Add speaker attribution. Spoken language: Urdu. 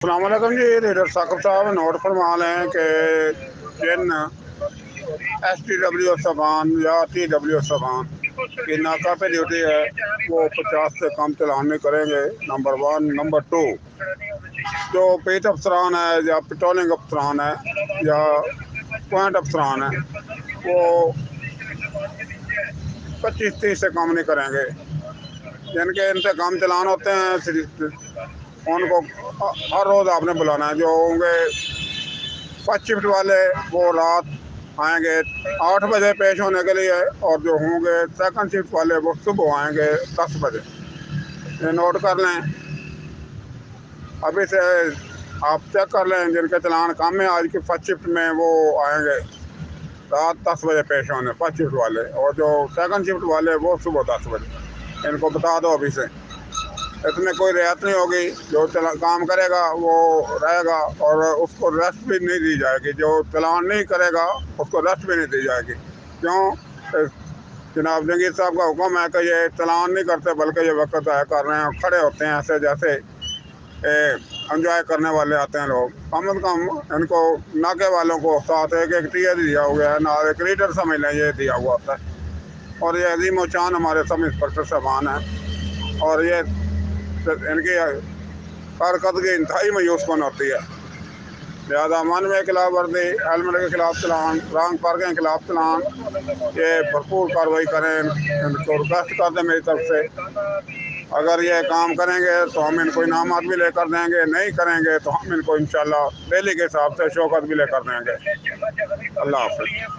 Speaker 1: السلام علیکم جی، ریڈر ثاقب صاحب نوٹ فرما لیں کہ جن ایس ٹی ڈبلیو سبان یا ٹی ڈبلیو سبان کی ناکہ پہ ڈیوٹی ہے وہ 50 سے کم چلان نہیں کریں گے، نمبر 1۔ نمبر 2، جو پیٹ افسران ہے یا پٹرولنگ افسران ہے یا پوائنٹ افسران ہے وہ 25-30 سے کم نہیں کریں گے۔ جن کے ان سے کم چلان ہوتے ہیں ان کو ہر روز آپ نے بلانا ہے۔ جو ہوں گے فرسٹ شفٹ والے وہ رات آئیں گے 8 بجے پیش ہونے کے لیے، اور جو ہوں گے سیکنڈ شفٹ والے وہ صبح آئیں گے 10 بجے۔ یہ نوٹ کر لیں، ابھی سے آپ چیک کر لیں۔ جن کے چلان کم ہے آج کی فرسٹ شفٹ میں وہ آئیں گے رات 10 بجے پیش ہونے، فرسٹ شفٹ والے، اور جو سیکنڈ شفٹ والے وہ صبح 10 بجے۔ ان کو بتا دو ابھی سے، اس میں کوئی رعایت نہیں ہوگی۔ جو کام کرے گا وہ رہے گا، اور اس کو ریسٹ بھی نہیں دی جائے گی۔ جو چلان نہیں کرے گا اس کو ریسٹ بھی نہیں دی جائے گی۔ کیوں؟ جناب جنگیر صاحب کا حکم ہے کہ یہ چلان نہیں کرتے بلکہ یہ وقت ضائع کر رہے ہیں، اور کھڑے ہوتے ہیں ایسے جیسے انجوائے کرنے والے آتے ہیں لوگ۔ کم از کم ان کو ناکے والوں کو ساتھ ایک ٹی اے دیا ہوا ہے، نہ ایک لیڈر سمجھ لیں، یہ دیا ہوا ہوتا ہے۔ اور یہ عظیم و شان ہمارے سب انسپکٹر صاحبان ہیں، اور یہ ان کی کارکردگی انتہائی مایوس کن ہوتی ہے۔ لہٰذا من میں خلاف ورزی، ہیلمٹ کے خلاف چلان، رانگ پارکنگ کے خلاف چلان، یہ بھرپور کارروائی کریں۔ ان کو ریکویسٹ کر دیں میری طرف سے، اگر یہ کام کریں گے تو ہم ان کو انعامات بھی لے کر دیں گے، نہیں کریں گے تو ہم ان کو انشاءاللہ ڈیلی کے حساب سے شوکت بھی لے کر دیں گے۔ اللہ حافظ۔